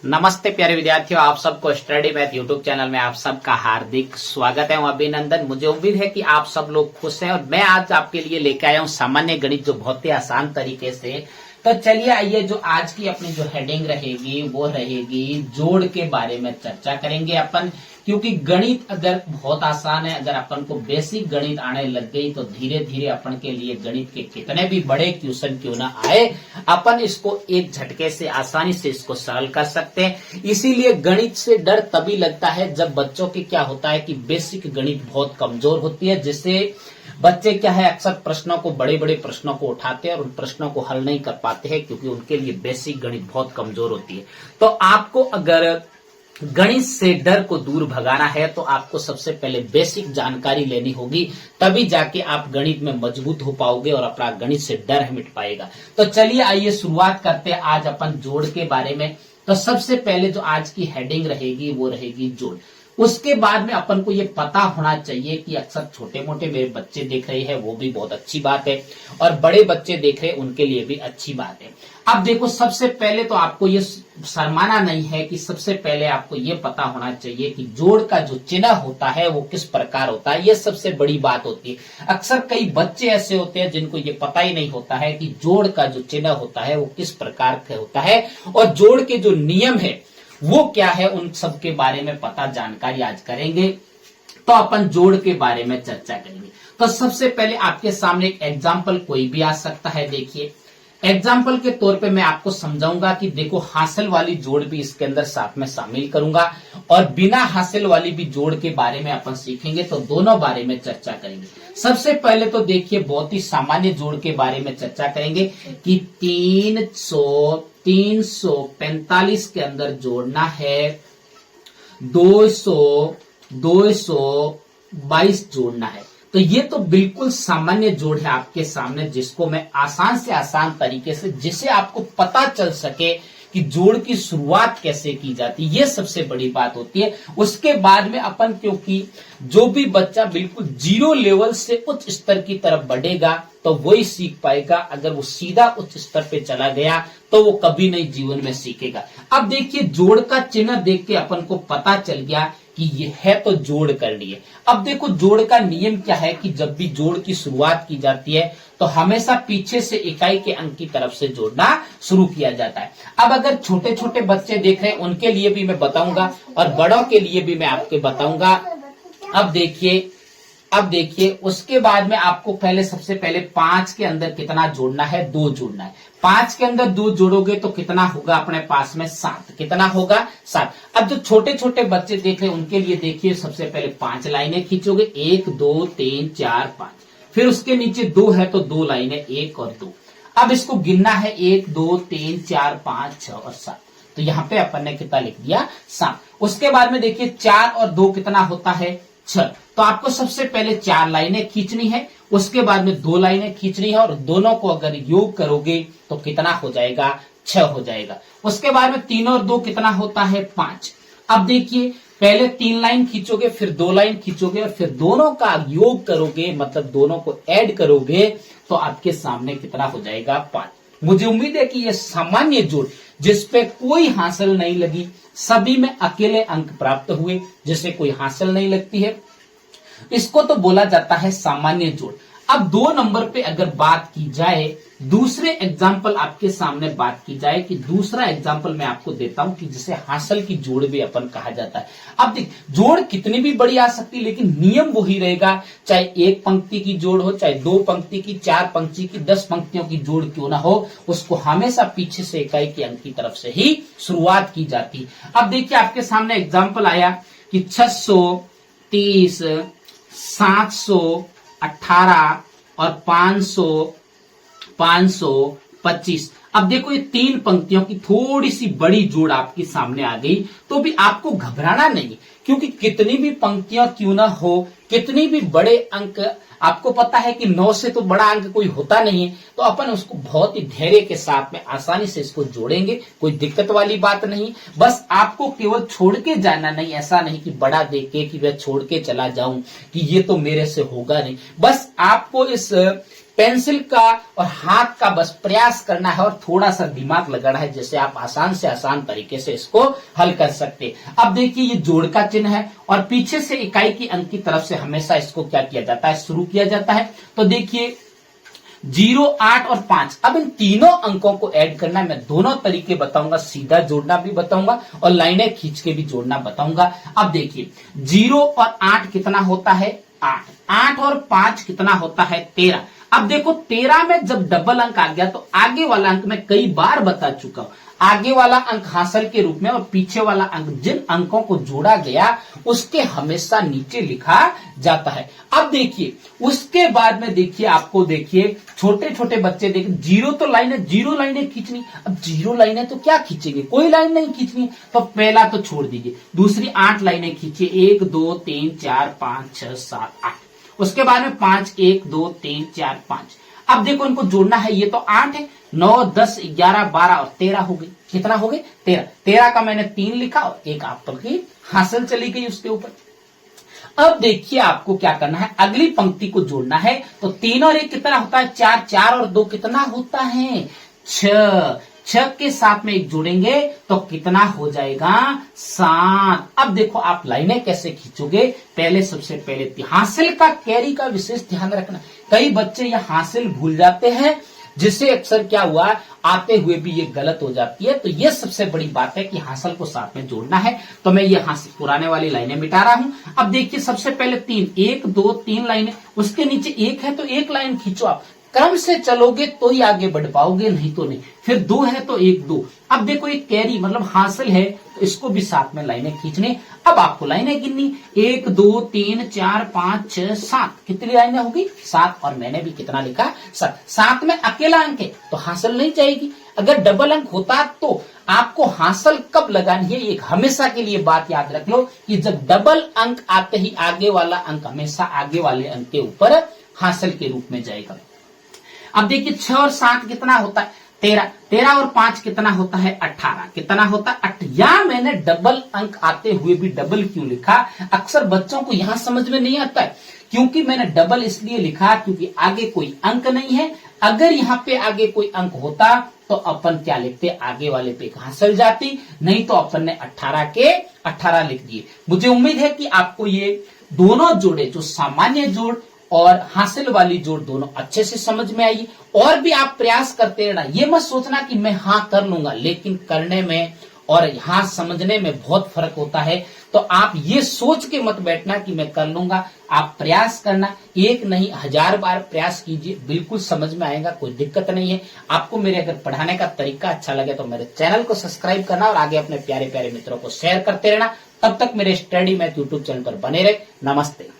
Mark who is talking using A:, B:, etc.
A: नमस्ते प्यारे विद्यार्थियों, आप सबको स्टडी मैथ यूट्यूब चैनल में आप सबका हार्दिक स्वागत है। अभिनंदन। मुझे उम्मीद है कि आप सब लोग खुश हैं और मैं आज आपके लिए लेकर आया हूं सामान्य गणित, जो बहुत ही आसान तरीके से। तो चलिए आइए, जो आज की अपनी जो हेडिंग रहेगी वो रहेगी जोड़ के बारे में चर्चा करेंगे अपन। क्योंकि गणित अगर बहुत आसान है, अगर अपन को बेसिक गणित आने लग गई तो धीरे धीरे अपन के लिए गणित के कितने भी बड़े क्वेश्चन क्यों ना आए, अपन इसको एक झटके से आसानी से इसको सरल कर सकते हैं। इसीलिए गणित से डर तभी लगता है जब बच्चों की क्या होता है कि बेसिक गणित बहुत कमजोर होती है, जिससे बच्चे क्या है अक्सर प्रश्नों को, बड़े बड़े प्रश्नों को उठाते हैं और उन प्रश्नों को हल नहीं कर पाते हैं, क्योंकि उनके लिए बेसिक गणित बहुत कमजोर होती है। तो आपको अगर गणित से डर को दूर भगाना है तो आपको सबसे पहले बेसिक जानकारी लेनी होगी, तभी जाके आप गणित में मजबूत हो पाओगे और अपना गणित से डर मिट पाएगा। तो चलिए आइए शुरुआत करते हैं आज अपन जोड़ के बारे में। तो सबसे पहले जो आज की हेडिंग रहेगी वो रहेगी जोड़। उसके बाद में अपन को ये पता होना चाहिए कि अक्सर छोटे मोटे मेरे बच्चे देख रहे हैं, वो भी बहुत अच्छी बात है, और बड़े बच्चे देख रहे हैं उनके लिए भी अच्छी बात है। अब देखो, सबसे पहले तो आपको ये शर्माना नहीं है कि सबसे पहले आपको ये पता होना चाहिए कि जोड़ का जो चिन्ह होता है वो किस प्रकार होता है। ये सबसे बड़ी बात होती है। अक्सर कई बच्चे ऐसे होते हैं जिनको ये पता ही नहीं होता है कि जोड़ का जो चिन्ह होता है वो किस प्रकार का होता है, और जोड़ के जो नियम है वो क्या है, उन सब के बारे में पता जानकारी आज करेंगे। तो अपन जोड़ के बारे में चर्चा करेंगे। तो सबसे पहले आपके सामने एक एग्जाम्पल कोई भी आ सकता है। देखिए, एग्जाम्पल के तौर पे मैं आपको समझाऊंगा कि देखो, हासिल वाली जोड़ भी इसके अंदर साथ में शामिल करूंगा और बिना हासिल वाली भी जोड़ के बारे में अपन सीखेंगे। तो दोनों बारे में चर्चा करेंगे। सबसे पहले तो देखिए, बहुत ही सामान्य जोड़ के बारे में चर्चा करेंगे कि 345 के अंदर जोड़ना है 222 जोड़ना है। तो ये तो बिल्कुल सामान्य जोड़ है आपके सामने, जिसको मैं आसान से आसान तरीके से, जिसे आपको पता चल सके कि जोड़ की शुरुआत कैसे की जाती है, ये सबसे बड़ी बात होती है। उसके बाद में अपन, क्योंकि जो भी बच्चा बिल्कुल जीरो लेवल से उच्च स्तर की तरफ बढ़ेगा तो वही सीख पाएगा। अगर वो सीधा उच्च स्तर पे चला गया तो वो कभी नहीं जीवन में सीखेगा। अब देखिए, जोड़ का चिन्ह देख के अपन को पता चल गया कि ये है तो जोड़ करनी है। अब देखो, जोड़ का नियम क्या है कि जब भी जोड़ की शुरुआत की जाती है तो हमेशा पीछे से इकाई के अंक की तरफ से जोड़ना शुरू किया जाता है। अब अगर छोटे छोटे बच्चे देख रहे हैं उनके लिए भी मैं बताऊंगा और बड़ों के लिए भी मैं आपको बताऊंगा। अब देखिए, उसके बाद में आपको पहले, सबसे पहले 5 के अंदर कितना जोड़ना है, 2 जोड़ना है। 5 के अंदर 2 जोड़ोगे तो कितना होगा अपने पास में 7। कितना होगा 7। अब जो छोटे छोटे बच्चे देख रहे हैं उनके लिए देखिए, सबसे पहले 5 लाइनें खींचोगे, 1 2 3 4 5। फिर उसके नीचे 2 है तो 2 लाइनें, 1 और 2। अब इसको गिनना है, 1 2 3 4 5 6 और 7। तो यहाँ पे अपन ने कितना लिख दिया, 7। उसके बाद में देखिए, 4 और 2 कितना होता है, 6। तो आपको सबसे पहले 4 लाइनें खींचनी है, उसके बाद में 2 लाइनें खींचनी है, और दोनों को अगर योग करोगे तो कितना हो जाएगा, 6 हो जाएगा। उसके बाद में 3 और 2 कितना होता है, 5। अब देखिए, पहले 3 लाइन खींचोगे, फिर 2 लाइन खींचोगे और फिर दोनों का योग करोगे, मतलब दोनों को ऐड करोगे तो आपके सामने कितना हो जाएगा, 5। मुझे उम्मीद है कि यह सामान्य जोड़ जिसपे कोई हासिल नहीं लगी, सभी में अकेले अंक प्राप्त हुए, जिसे कोई हासिल नहीं लगती है, इसको तो बोला जाता है सामान्य जोड़। अब 2 नंबर पे अगर बात की जाए, दूसरे एग्जाम्पल आपके सामने बात की जाए, कि दूसरा एग्जाम्पल मैं आपको देता हूं कि जिसे हासिल की जोड़ भी अपन कहा जाता है। अब देख, जोड़ कितनी भी बड़ी आ सकती है, लेकिन नियम वही रहेगा, चाहे 1 पंक्ति की जोड़ हो, चाहे 2 पंक्ति की, 4 पंक्ति की, 10 पंक्तियों की जोड़ क्यों ना हो, उसको हमेशा पीछे से इकाई के अंक की तरफ से ही शुरुआत की जाती है। अब देखिए, आपके सामने एग्जाम्पल आया कि 630, 718 और 525। अब देखो, ये 3 पंक्तियों की थोड़ी सी बड़ी जोड़ आपके सामने आ गई, तो भी आपको घबराना नहीं, क्योंकि कितनी भी पंक्तियां क्यों ना हो, कितनी भी बड़े अंक, आपको पता है कि 9 से तो बड़ा अंक कोई होता नहीं है, तो अपन उसको बहुत ही धैर्य के साथ में आसानी से इसको जोड़ेंगे। कोई दिक्कत वाली बात नहीं, बस आपको केवल छोड़ के जाना नहीं, ऐसा नहीं कि बड़ा देख के कि मैं छोड़ के चला जाऊं कि ये तो मेरे से होगा नहीं। बस आपको इस पेंसिल का और हाथ का बस प्रयास करना है और थोड़ा सा दिमाग लगाना है, जैसे आप आसान से आसान तरीके से इसको हल कर सकते। अब देखिए ये जोड़ का चिन्ह है और पीछे से इकाई की अंक की तरफ से हमेशा इसको क्या किया जाता है, शुरू किया जाता है। तो देखिए 0, 8 और 5, अब इन तीनों अंकों को ऐड करना है। मैं दोनों तरीके बताऊंगा, सीधा जोड़ना भी बताऊंगा और लाइनें खींच के भी जोड़ना बताऊंगा। अब देखिए 0 और 8 कितना होता है, 8, 8 और 5 कितना होता है, 13। अब देखो 13 में जब डबल अंक आ गया तो आगे वाला अंक मैं कई बार बता चुका हूं, आगे वाला अंक हासिल के रूप में और पीछे वाला अंक, जिन अंकों को जोड़ा गया उसके हमेशा नीचे लिखा जाता है। अब देखिए उसके बाद में देखिए आपको देखिए छोटे छोटे बच्चे देखिए, जीरो तो लाइन है, 0 लाइनें खींचनी। अब 0 लाइनें तो क्या खींचेंगे, कोई लाइन नहीं खींचनी, तो पहला तो छोड़ दीजिए, दूसरी 8 लाइनें खींचिए, 1 2 3 4 5 6 7 8। उसके बाद में 5, 1 2 3 4 5। अब देखो इनको जोड़ना है, ये तो 8 है, 9 10 11 12 और 13 हो गई। कितना हो गए, 13। 13 का मैंने 3 लिखा और एक आप की हासिल चली गई उसके ऊपर। अब देखिए आपको क्या करना है, अगली पंक्ति को जोड़ना है। तो 3 और 1 कितना होता है, 4, 4 और 2 कितना होता है, 6, 6 के साथ में 1 जोड़ेंगे तो कितना हो जाएगा, 7। अब देखो आप लाइनें कैसे खींचोगे, पहले सबसे पहले हासिल का कैरी का विशेष ध्यान रखना। कई बच्चे यह हासिल भूल जाते हैं, जिससे अक्सर क्या हुआ, आते हुए भी ये गलत हो जाती है। तो ये सबसे बड़ी बात है कि हासिल को साथ में जोड़ना है। तो मैं ये हासिल पुराने वाली लाइनें मिटा रहा हूं। अब देखिए सबसे पहले 3, 1 2 3 लाइनें, उसके नीचे 1 है तो 1 लाइन खींचो। आप क्रम से चलोगे तो ही आगे बढ़ पाओगे, नहीं तो नहीं। फिर 2 है तो 1 2। अब देखो एक कैरी मतलब हासिल है, तो इसको भी साथ में लाइनें खींचने। अब आपको लाइनें गिननी, 1 2 3 4 5 6 7। कितनी लाइनें होगी, 7। और मैंने भी कितना लिखा, 7। 7 में अकेला अंक है तो हासिल नहीं जाएगी। अगर डबल अंक होता तो आपको हासिल कब लगानी है, एक हमेशा के लिए बात याद रख लो कि जब डबल अंक आते ही आगे वाला अंक हमेशा आगे वाले अंक के ऊपर हासिल के रूप में जाएगा। अब देखिए 6 और 7 कितना होता है, 13। 13 और 5 कितना होता है, 18। कितना होता है, 8। या मैंने डबल अंक आते हुए भी डबल क्यों लिखा, अक्सर बच्चों को यहां समझ में नहीं आता है, क्योंकि मैंने डबल इसलिए लिखा क्योंकि आगे कोई अंक नहीं है। अगर यहाँ पे आगे कोई अंक होता तो अपन क्या लिखते, आगे वाले पे हासिल जाती, नहीं तो अपन ने 18 के 18 लिख दिए। मुझे उम्मीद है कि आपको ये दोनों जोड़े, जो सामान्य जोड़ और हासिल वाली जोड़, दोनों अच्छे से समझ में आई। और भी आप प्रयास करते रहना, ये मत सोचना कि मैं हाँ कर लूंगा, लेकिन करने में और हाँ समझने में बहुत फर्क होता है। तो आप ये सोच के मत बैठना कि मैं कर लूंगा, आप प्रयास करना, एक नहीं 1000 बार प्रयास कीजिए, बिल्कुल समझ में आएगा, कोई दिक्कत नहीं है। आपको मेरे अगर पढ़ाने का तरीका अच्छा लगे तो मेरे चैनल को सब्सक्राइब करना और आगे अपने प्यारे प्यारे मित्रों को शेयर करते रहना। तब तक मेरे स्टडी मैथ यूट्यूब चैनल पर बने रहे। नमस्ते।